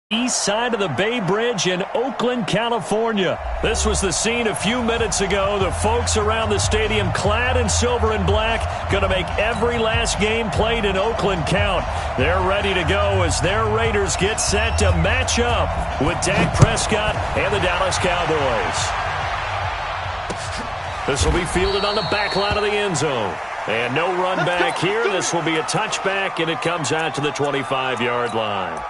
East side of the Bay Bridge in Oakland, California. This was the scene a few minutes ago. The folks around the stadium clad in silver and black going to make every last game played in Oakland count. They're ready to go as their Raiders get set to match up with Dak Prescott and the Dallas Cowboys. This will be fielded on the back line of the end zone. And no run back here. This will be a touchback, and it comes out to the 25-yard line.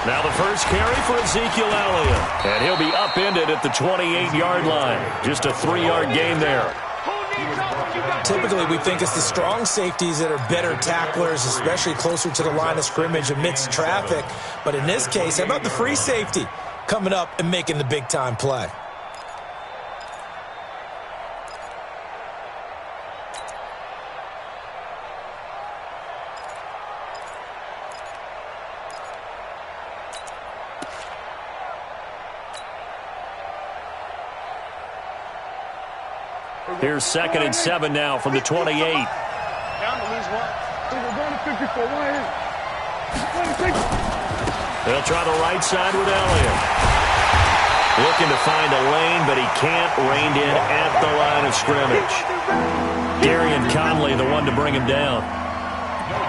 Now the first carry for Ezekiel Elliott. And he'll be upended at the 28-yard line. Just a 3-yard gain there. Typically, we think it's the strong safeties that are better tacklers, especially closer to the line of scrimmage amidst traffic. But in this case, how about the free safety coming up and making the big-time play? Here's 2nd and 7 now from the 28. Down to lose one. They'll try the right side with Elliott. Looking to find a lane, but he can't. Reined in at the line of scrimmage. Darian Conley, the one to bring him down.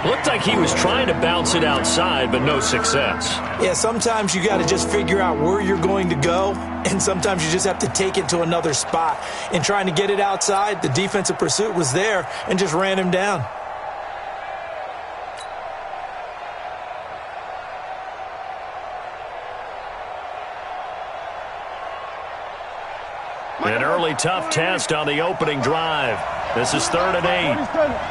Looked like he was trying to bounce it outside, but no success. Yeah, sometimes you got to just figure out where you're going to go, and sometimes you just have to take it to another spot. In trying to get it outside, the defensive pursuit was there and just ran him down. An early tough test on the opening drive. This is 3rd and 8.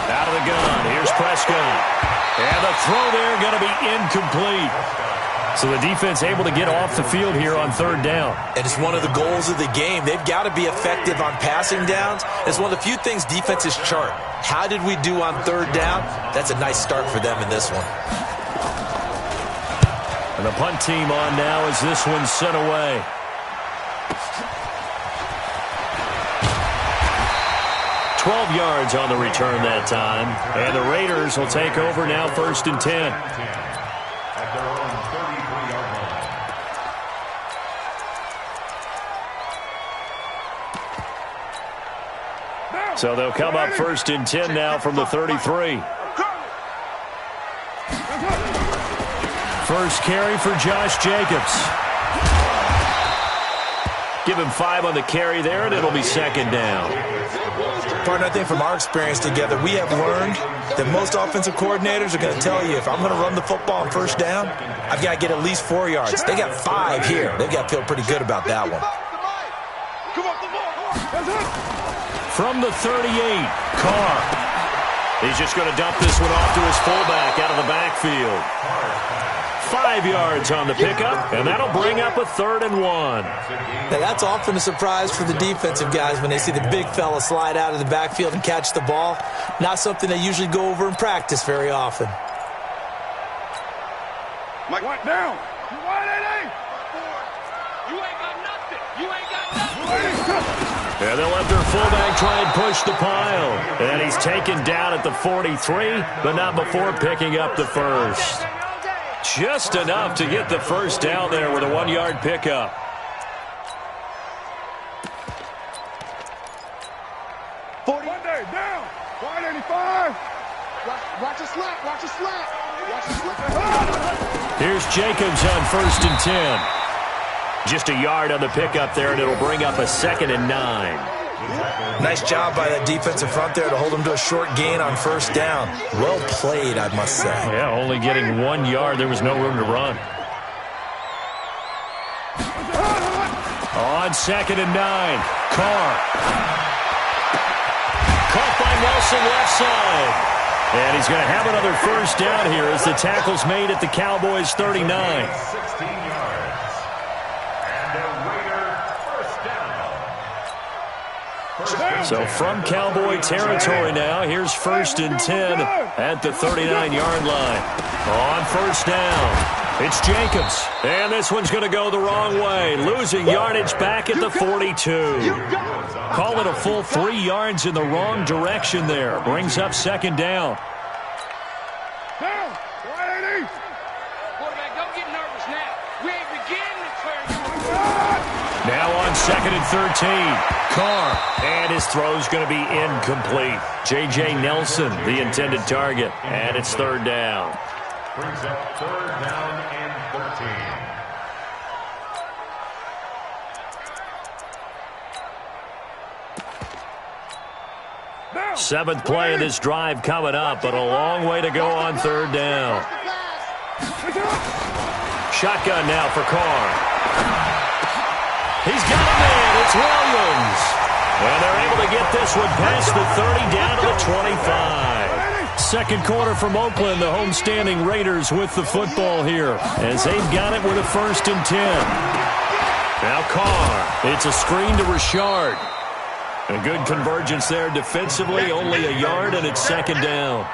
Out of the gun, here's Prescott. And the throw there going to be incomplete. So the defense able to get off the field here on 3rd down. And it's one of the goals of the game. They've got to be effective on passing downs. It's one of the few things defenses chart. How did we do on 3rd down? That's a nice start for them in this one. And the punt team on now as this one's sent away. $12 yards on the return that time. And the Raiders will take over now 1st and 10. So they'll come up 1st and 10 now from the 33. First carry for Josh Jacobs. Give him 5 on the carry there, and it'll be 2nd down. Partner, I think from our experience together, we have learned that most offensive coordinators are going to tell you, if I'm going to run the football on 1st down, I've got to get at least 4 yards. They got 5 here. They've got to feel pretty good about that one. From the 38, Carr. He's just going to dump this one off to his fullback out of the backfield. 5 yards on the pickup, and that'll bring up a 3rd and 1. Now, that's often a surprise for the defensive guys when they see the big fella slide out of the backfield and catch the ball. Not something they usually go over in practice very often. Mike, what down? You wide, A. You ain't got nothing. You ain't got nothing. And they'll let their fullback try and push the pile. And he's taken down at the 43, but not before picking up the first. Just enough to get the first down there with a 1-yard pickup. Down. Wide 85. Watch a slap. Watch a slap. Watch a slap. Here's Jacobs on 1st and 10. Just a yard on the pickup there, and it'll bring up a 2nd and 9. Nice job by that defensive front there to hold them to a short gain on 1st down. Well played, I must say. Yeah, only getting 1 yard. There was no room to run. On 2nd and 9, Carr. Caught by Nelson left side. And he's going to have another first down here as the tackle's made at the Cowboys' 39. So from Cowboy territory now, here's 1st and 10 at the 39-yard line. On 1st down, it's Jacobs. And this one's going to go the wrong way, losing yardage back at the 42. Call it a full 3 yards in the wrong direction there. Brings up 2nd down. Quarterback, don't get nervous now. We ain't beginning to turn. Now on 2nd and 13. Carr. And his throw's going to be incomplete. J.J. Nelson, the intended target. And it's 3rd down. Brings up 3rd down and 13. 7th play of this drive coming up, but a long way to go on 3rd down. Shotgun now for Carr. He's got a man. It's Williams. And they're able to get this one past the 30 down to the 25. Second quarter from Oakland, the homestanding Raiders with the football here as they've got it with a 1st and 10. Now Carr. It's a screen to Richard. A good convergence there defensively, only a yard, and it's 2nd down.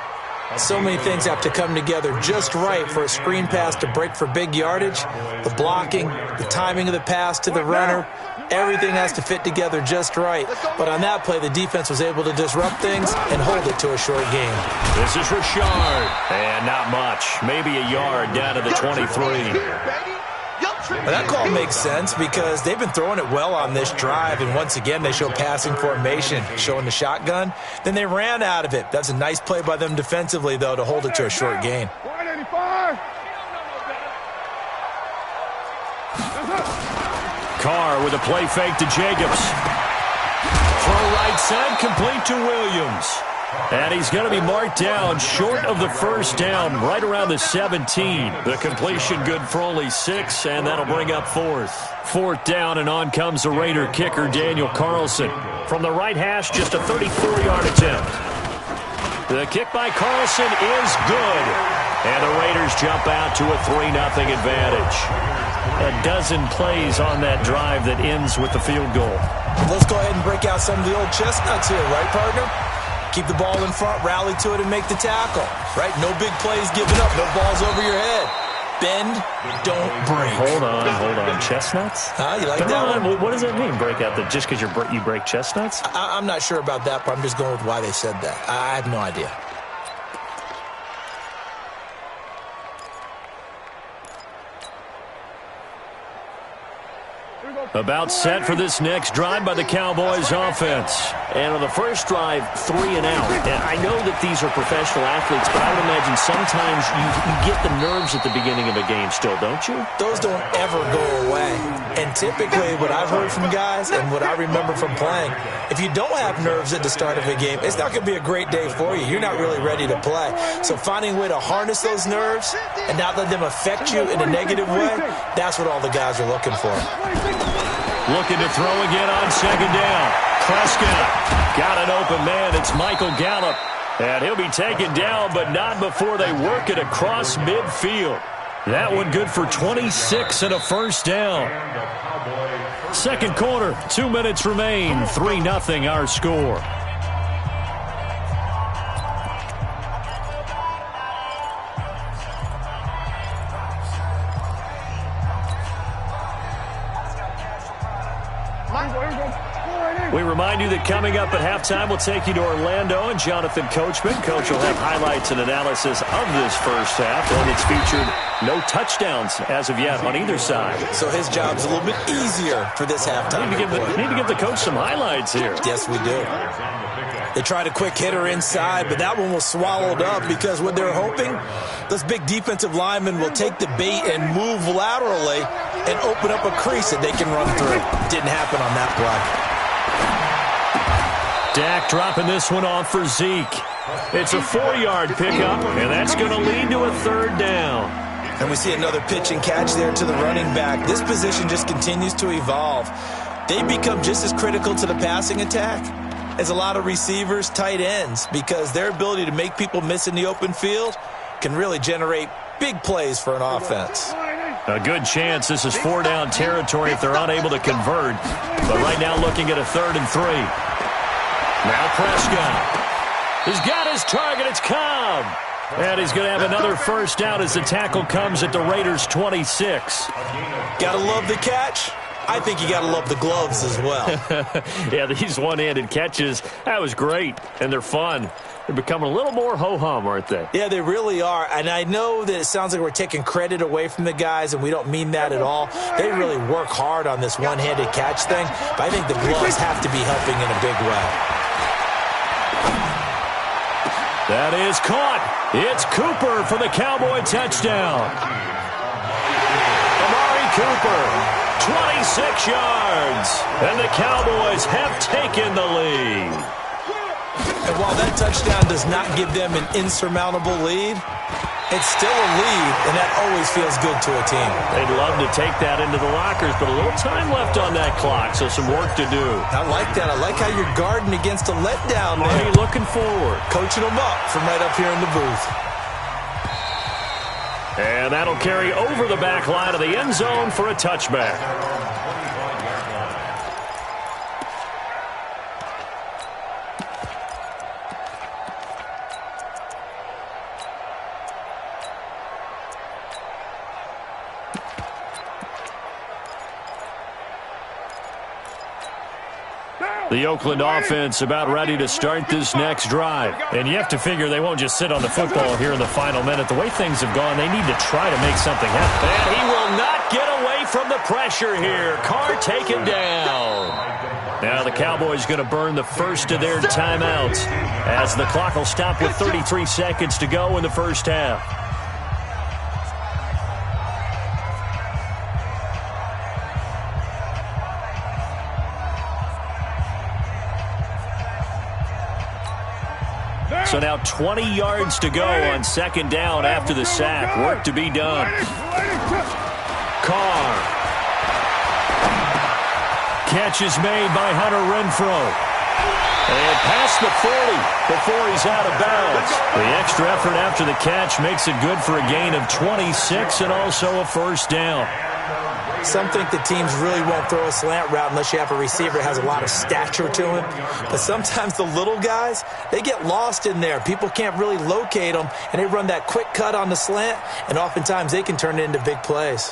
So many things have to come together just right for a screen pass to break for big yardage. The blocking, the timing of the pass to the runner, everything has to fit together just right. But on that play, the defense was able to disrupt things and hold it to a short game. This is Richard. And not much. Maybe a yard down to the 23. Well, that call makes sense because they've been throwing it well on this drive, and once again they show passing formation, showing the shotgun. Then they ran out of it. That's a nice play by them defensively, though, to hold it to a short gain. 185. Carr with a play fake to Jacobs. Throw right side, complete to Williams. And he's going to be marked down short of the 1st down, right around the 17. The completion good for only 6, and that'll bring up 4th. 4th down, and on comes the Raider kicker, Daniel Carlson. From the right hash, just a 34-yard attempt. The kick by Carlson is good. And the Raiders jump out to a 3-0 advantage. A dozen plays on that drive that ends with the field goal. Let's go ahead and break out some of the old chestnuts here, right, partner? Keep the ball in front, rally to it, and make the tackle. Right? No big plays given up. No balls over your head. Bend, don't break. Hold on. Chestnuts? Huh? You like that one? What does that mean, break out? Just because you break chestnuts? I'm not sure about that, but I'm just going with why they said that. I have no idea. About set for this next drive by the Cowboys offense. And on the first drive, 3 and out. And I know that these are professional athletes, but I would imagine sometimes you get the nerves at the beginning of a game still, don't you? Those don't ever go away. And typically what I've heard from guys and what I remember from playing, if you don't have nerves at the start of a game, it's not going to be a great day for you. You're not really ready to play. So finding a way to harness those nerves and not let them affect you in a negative way, that's what all the guys are looking for. Looking to throw again on 2nd down. Prescott got an open man. It's Michael Gallup. And he'll be taken down, but not before they work it across midfield. That one good for 26 and a 1st down. Second quarter, 2 minutes remain. 3-0 our score. We remind you that coming up at halftime, we'll take you to Orlando and Jonathan Coachman. Coach will have highlights and analysis of this first half, and it's featured no touchdowns as of yet on either side. So his job's a little bit easier for this halftime. Need to give the coach some highlights here. Yes, we do. They tried a quick hitter inside, but that one was swallowed up because what they're hoping, those big defensive linemen will take the bait and move laterally and open up a crease that they can run through. Didn't happen on that play. Dak dropping this one off for Zeke. It's a 4-yard pickup, and that's going to lead to a 3rd down. And we see another pitch and catch there to the running back. This position just continues to evolve. They become just as critical to the passing attack as a lot of receivers, tight ends, because their ability to make people miss in the open field can really generate big plays for an offense. A good chance this is 4-down territory if they're unable to convert. But right now looking at a 3rd and 3. Now Prescott. He's got his target. It's Cobb. And he's going to have another first down as the tackle comes at the Raiders' 26. Gotta love the catch. I think you gotta love the gloves as well. Yeah, these one-handed catches, that was great, and they're fun. They're becoming a little more ho-hum, aren't they? Yeah, they really are. And I know that it sounds like we're taking credit away from the guys, and we don't mean that at all. They really work hard on this one-handed catch thing, but I think the gloves have to be helping in a big way. That is caught. It's Cooper for the Cowboy touchdown. Amari Cooper, 26 yards, and the Cowboys have taken the lead. And while that touchdown does not give them an insurmountable lead, it's still a lead, and that always feels good to a team. They'd love to take that into the lockers, but a little time left on that clock, so some work to do. I like that. I like how you're guarding against a letdown there. Hey, looking forward. Coaching them up from right up here in the booth. And that'll carry over the back line of the end zone for a touchback. The Oakland offense about ready to start this next drive. And you have to figure they won't just sit on the football here in the final minute. The way things have gone, they need to try to make something happen. And he will not get away from the pressure here. Carr taken down. Now the Cowboys going to burn the first of their timeouts as the clock will stop with 33 seconds to go in the first half. So now 20 yards to go on second down after the sack. Work to be done. Carr. Catch is made by Hunter Renfrow. And past the 40 before he's out of bounds. The extra effort after the catch makes it good for a gain of 26 and also a first down. Some think the teams really won't throw a slant route unless you have a receiver that has a lot of stature to him. But sometimes the little guys, they get lost in there. People can't really locate them, and they run that quick cut on the slant, and oftentimes they can turn it into big plays.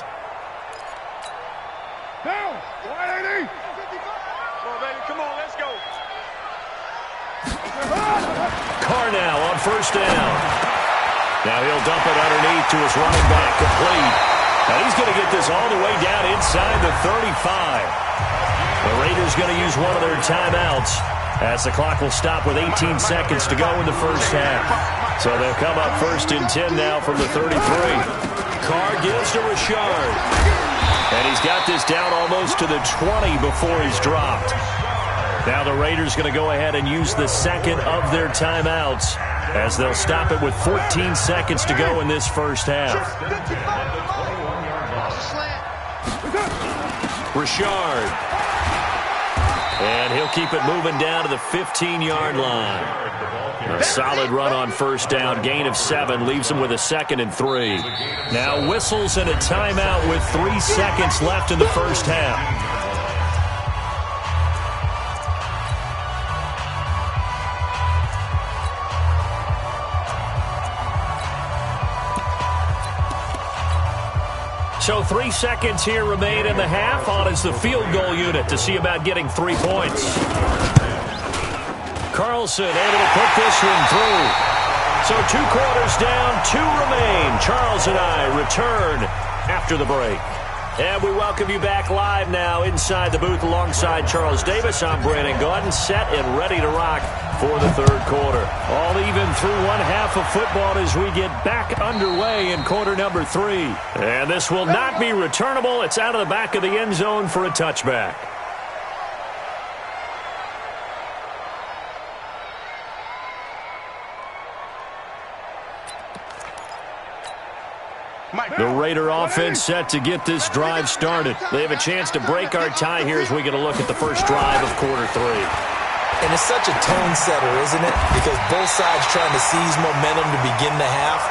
Down, 180. Come on, baby, come on, let's go. Carr now on first down. Now he'll dump it underneath to his running back, complete. And he's going to get this all the way down inside the 35. The Raiders going to use one of their timeouts as the clock will stop with 18 seconds to go in the first half. So they'll come up first and 10 now from the 33. Carr gives to Richard. And he's got this down almost to the 20 before he's dropped. Now the Raiders going to go ahead and use the second of their timeouts as they'll stop it with 14 seconds to go in this first half. Richard. And he'll keep it moving down to the 15-yard line. A solid run on first down. Gain of 7 leaves him with a 2nd and 3. Now whistles and a timeout with 3 seconds left in the first half. So 3 seconds here remain in the half. On is the field goal unit to see about getting 3 points. Carlson able to put this one through. So 2 quarters down, 2 remain. Charles and I return after the break. And we welcome you back live now inside the booth alongside Charles Davis. I'm Brandon Gaudin, set and ready to rock for the third quarter. All even through one half of football as we get back underway in quarter number 3. And this will not be returnable. It's out of the back of the end zone for a touchback. The Raider offense set to get this drive started. They have a chance to break our tie here as we get a look at the first drive of quarter 3. And it's such a tone setter, isn't it? Because both sides trying to seize momentum to begin the half.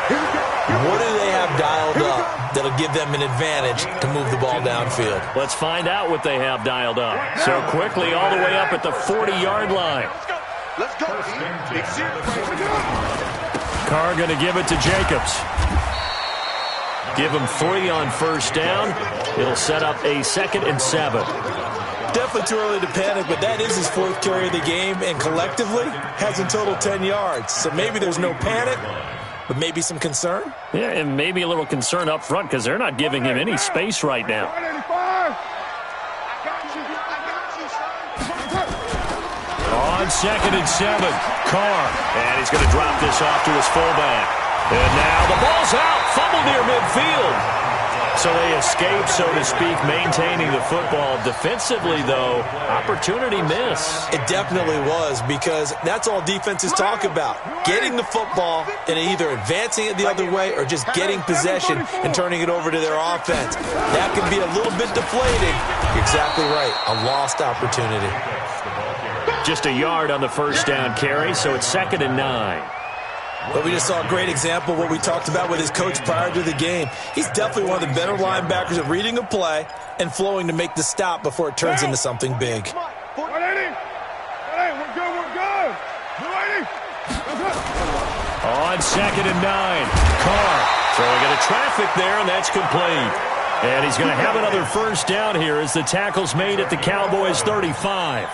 What do they have dialed up that'll give them an advantage to move the ball downfield? Let's find out what they have dialed up. So quickly all the way up at the 40-yard line. Let's go, Big Carr going to give it to Jacobs. Give him 3 on first down. It'll set up a 2nd and 7. Definitely too early to panic, but that is his 4th carry of the game, and collectively has in total 10 yards. So maybe there's no panic, but maybe some concern. Yeah, and maybe a little concern up front because they're not giving him any space right now. On 2nd and 7, Carr. And he's going to drop this off to his fullback. And now the ball's out. Fumble near midfield. So they escape, so to speak, maintaining the football. Defensively, though, opportunity miss. It definitely was, because that's all defenses talk about. Getting the football and either advancing it the other way or just getting possession and turning it over to their offense. That can be a little bit deflating. You're exactly right. A lost opportunity. Just a yard on the first down carry, so it's 2nd and 9. But we just saw a great example of what we talked about with his coach prior to the game. He's definitely one of the better linebackers at reading a play and flowing to make the stop before it turns into something big. We're good. On 2nd and 9, Carr throwing into traffic there, and that's complete. And he's going to have another first down here as the tackle's made at the Cowboys' 35.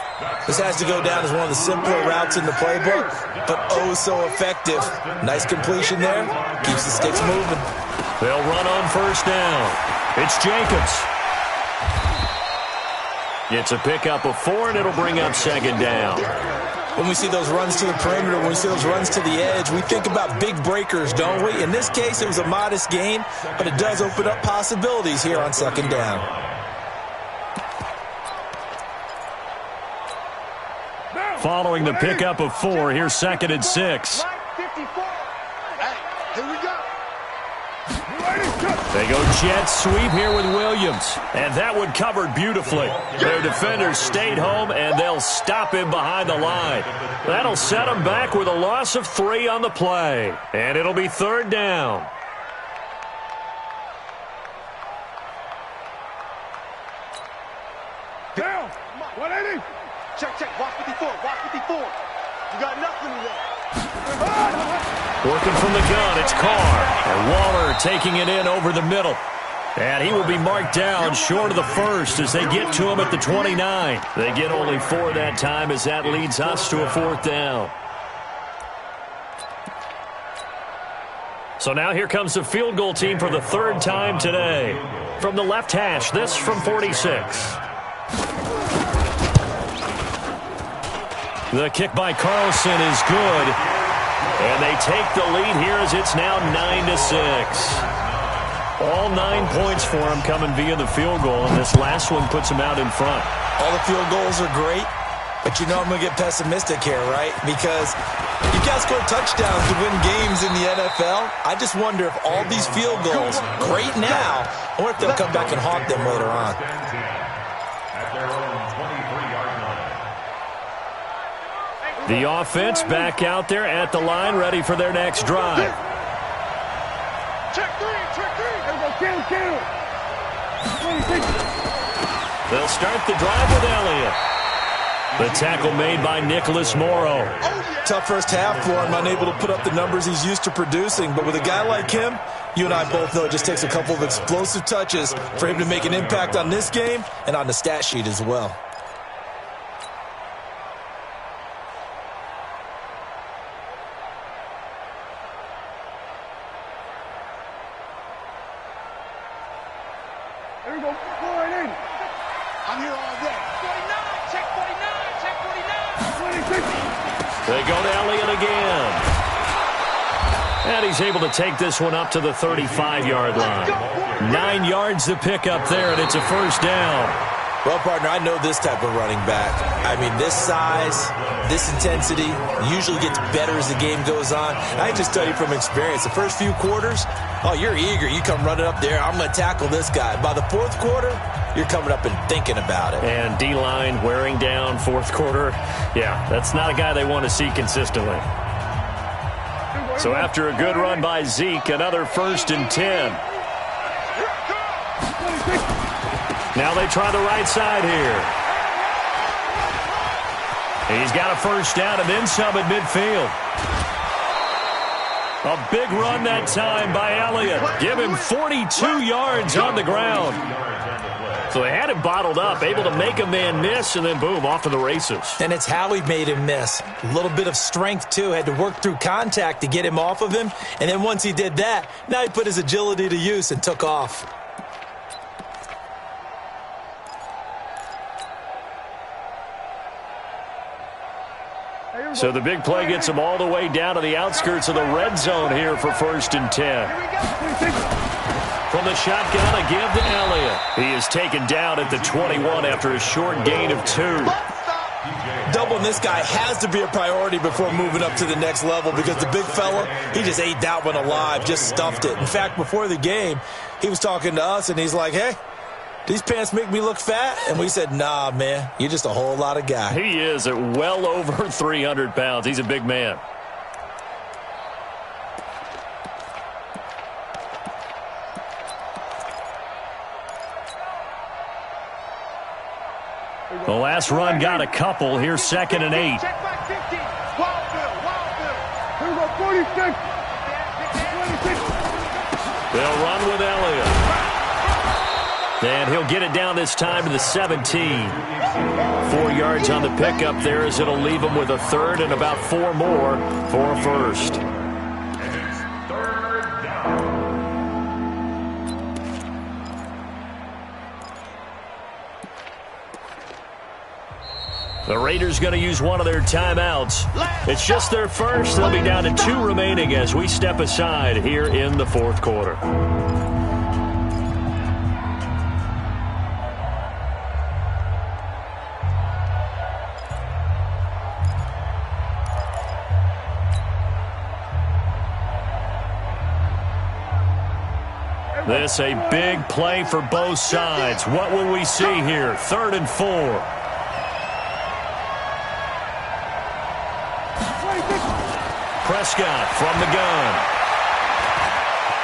This has to go down as one of the simpler routes in the playbook, but oh so effective. Nice completion there. Keeps the sticks moving. They'll run on first down. It's Jacobs. It's a pickup of 4, and it'll bring up 2nd down. When we see those runs to the perimeter, when we see those runs to the edge, we think about big breakers, don't we? In this case, it was a modest gain, but it does open up possibilities here on 2nd down. Following the pickup of 4, here's 2nd and 6. Here we go. They go jet sweep here with Williams. And that one covered beautifully. Their defenders stayed home, and they'll stop him behind the line. That'll set them back with a loss of 3 on the play. And it'll be 3rd down. Down. 180. Check. Watch 54. You got nothing in there. Working from the gun, it's Carr. And Waller taking it in over the middle. And he will be marked down short of the first as they get to him at the 29. They get only 4 that time as that leads us to a 4th down. So now here comes the field goal team for the 3rd time today. From the left hash, this from 46. The kick by Carlson is good. And they take the lead here as it's now 9-6. All 9 points for them coming via the field goal, and this last one puts them out in front. All the field goals are great, but you know I'm going to get pessimistic here, right? Because you got to score touchdowns to win games in the NFL. I just wonder if all these field goals, great now, or if they'll come back and haunt them later on. At their own 23-yard line. The offense back out there at the line, ready for their next drive. Check 3. Kill. They'll start the drive with Elliott. The tackle made by Nicholas Morrow. Tough first half for him, unable to put up the numbers he's used to producing. But with a guy like him, you and I both know it just takes a couple of explosive touches for him to make an impact on this game and on the stat sheet as well. There we go. 480. I'm here all day. 49. Check 49. 26. They go to Elliott again. And he's able to take this one up to the 35-yard line. 9 yards to pick up there, and it's a first down. Well, partner, I know this type of running back. I mean, this size, this intensity usually gets better as the game goes on. I can just tell you from experience, the first few quarters, oh, you're eager. You come running up there, I'm going to tackle this guy. By the 4th quarter, you're coming up and thinking about it. And D-line wearing down 4th quarter. Yeah, that's not a guy they want to see consistently. So after a good run by Zeke, another 1st and 10. Now they try the right side here. He's got a first down and then some at midfield. A big run that time by Elliott. Give him 42 yards on the ground. So they had him bottled up, able to make a man miss, and then boom, off to the races. And it's how he made him miss. A little bit of strength, too. Had to work through contact to get him off of him. And then once he did that, now he put his agility to use and took off. So the big play gets him all the way down to the outskirts of the red zone here for 1st and 10. From the shotgun, a give to Elliott. He is taken down at the 21 after a short gain of 2. Doubling this guy has to be a priority before moving up to the next level because the big fella, he just ate that one alive, just stuffed it. In fact, before the game, he was talking to us, and he's like, hey, these pants make me look fat? And we said, nah, man, you're just a whole lot of guy. He is at well over 300 pounds. He's a big man. The last run got a couple. Here's 2nd and 8. Check back 50. Here we go, 46. 26. They'll run with Elliott. And he'll get it down this time to the 17. 4 yards on the pickup there as it'll leave him with a third and about 4 more for a first. The Raiders going to use one of their timeouts. It's just their first. They'll be down to 2 remaining as we step aside here in the 4th quarter. This a big play for both sides. What will we see here? 3rd and 4. Prescott from the gun.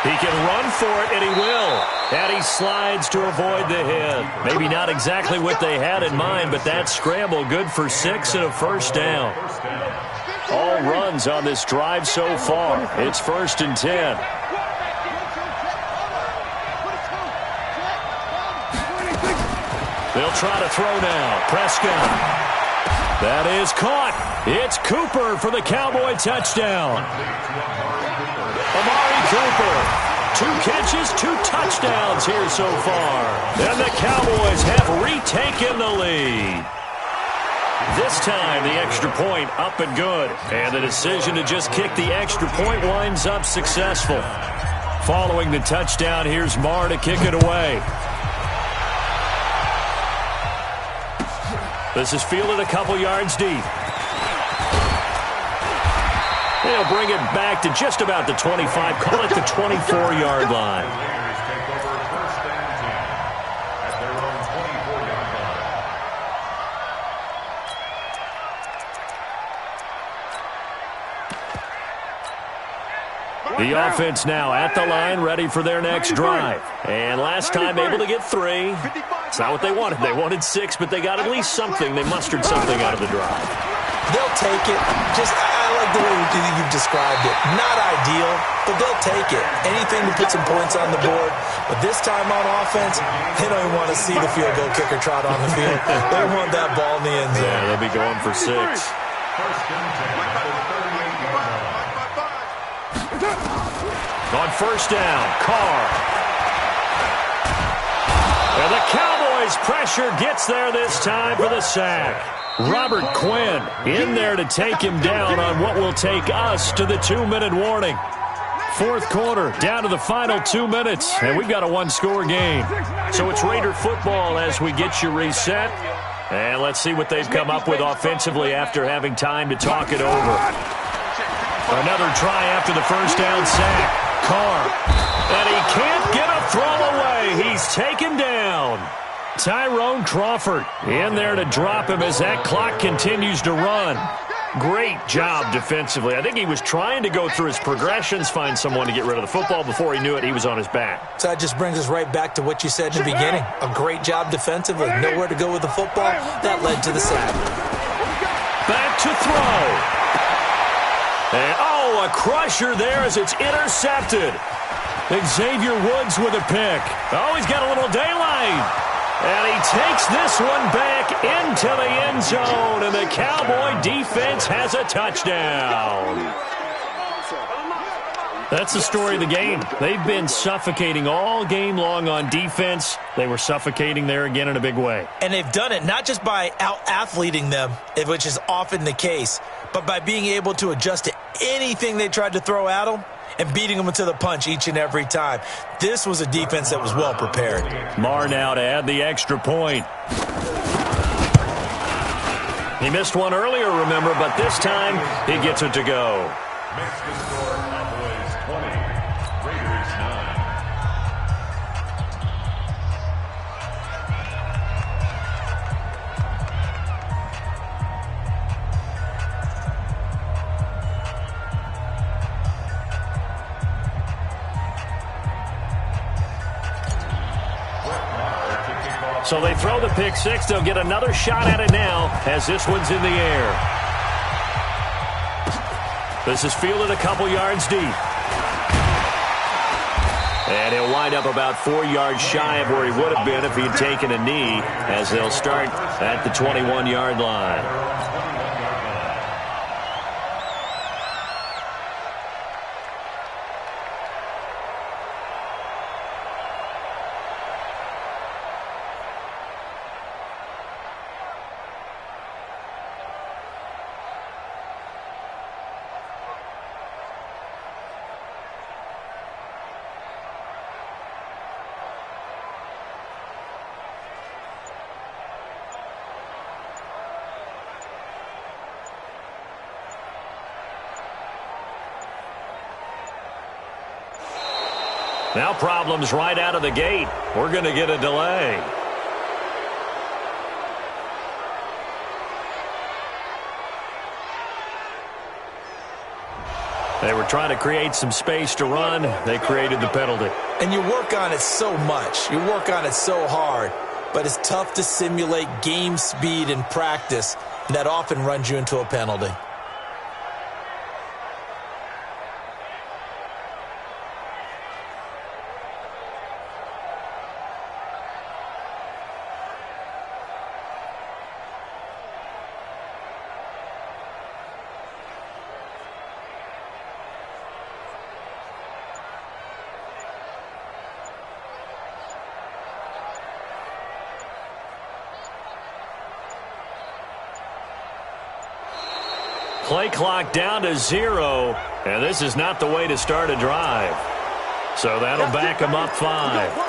He can run for it, and he will. And he slides to avoid the hit. Maybe not exactly what they had in mind, but that scramble good for 6 and a first down. All runs on this drive so far. It's 1st and 10. They'll try to throw now. Prescott. That is caught. It's Cooper for the Cowboy touchdown. Amari Cooper. 2 catches, 2 touchdowns here so far. And the Cowboys have retaken the lead. This time, the extra point up and good. And the decision to just kick the extra point winds up successful. Following the touchdown, here's Marr to kick it away. This is fielded a couple yards deep. They'll bring it back to just about the 25, call it the 24-yard line. The offense now at the line, ready for their next drive. And last time able to get 3. It's not what they wanted. They wanted 6, but they got at least something. They mustered something out of the drive. They'll take it. I like the way you've described it. Not ideal, but they'll take it. Anything to put some points on the board. But this time on offense, they don't even want to see the field goal kicker trot on the field. They want that ball in the end zone. Yeah, they'll be going for 6. On first down, Carr. And the Cowboys' pressure gets there this time for the sack. Robert Quinn in there to take him down on what will take us to the 2-minute warning. 4th quarter, down to the final 2 minutes, and we've got a 1-score game. So it's Raider football as we get you reset. And let's see what they've come up with offensively after having time to talk it over. Another try after the first down sack. Carr. And he can't get a throw away. He's taken down. Tyrone Crawford in there to drop him as that clock continues to run. Great job defensively. I think he was trying to go through his progressions, find someone to get rid of the football. Before he knew it, he was on his back. So that just brings us right back to what you said in the beginning. A great job defensively. Nowhere to go with the football. That led to the sack. Back to throw. And, oh, a crusher there as it's intercepted. Xavier Woods with a pick. Oh, he's got a little daylight. And he takes this one back into the end zone, and the Cowboy defense has a touchdown. That's the story of the game. They've been suffocating all game long on defense. They were suffocating there again in a big way. And they've done it not just by out-athleting them, which is often the case, but by being able to adjust to anything they tried to throw at them and beating them to the punch each and every time. This was a defense that was well prepared. Marr now to add the extra point. He missed one earlier, remember, but this time he gets it to go. Makes the score Cowboys 20, Raiders 9. So they throw the pick six. They'll get another shot at it now as this one's in the air. This is fielded a couple yards deep. And he'll wind up about 4 yards shy of where he would have been if he'd taken a knee, as they'll start at the 21-yard line. Now problems right out of the gate. We're going to get a delay. They were trying to create some space to run. They created the penalty. And you work on it so much. You work on it so hard. But it's tough to simulate game speed in practice. And that often runs you into a penalty. Play clock down to 0, and this is not the way to start a drive. So that'll back them up 5.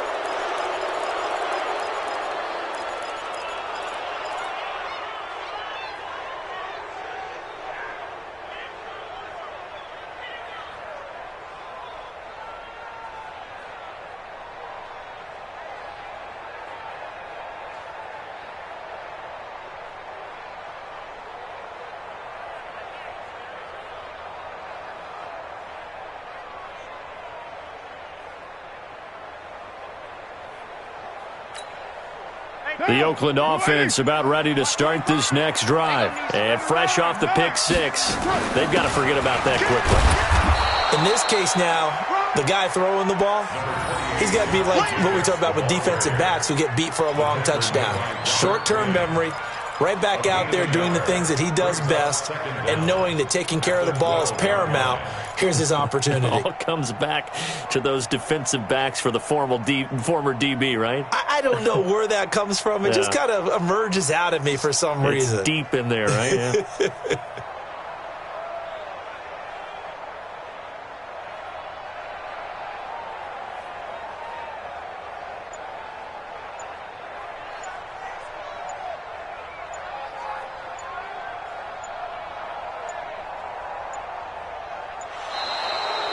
The Oakland offense about ready to start this next drive. And fresh off the pick six, they've got to forget about that quickly. In this case now, the guy throwing the ball, he's got to be like what we talked about with defensive backs who get beat for a long touchdown. Short-term memory, right back out there doing the things that he does best, and knowing that taking care of the ball is paramount. Here's his opportunity. It all comes back to those defensive backs for the former DB, right? I don't know where that comes from. It just kind of emerges out of me for some reason. It's deep in there, right? Yeah.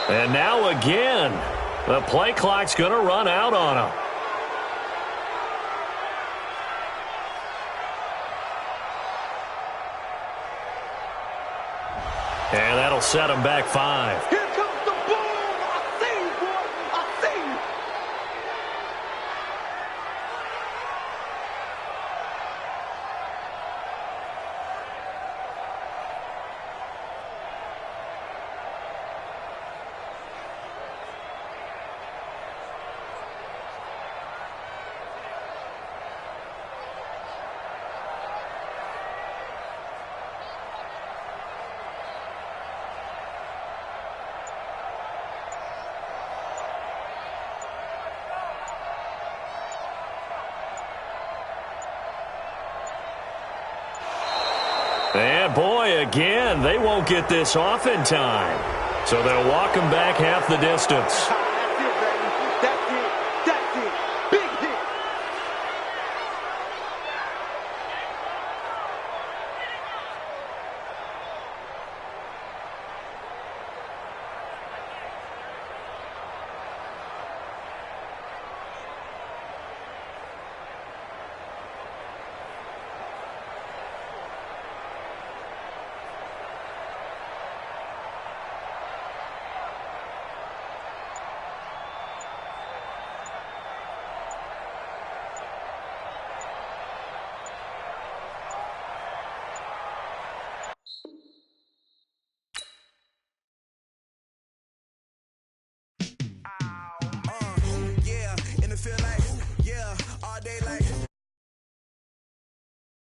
And now again, the play clock's going to run out on him. And that'll set him back 5. Here comes the boom. I see you, boy. I see you. boy, again, they won't get this off in time. So they'll walk him back half the distance.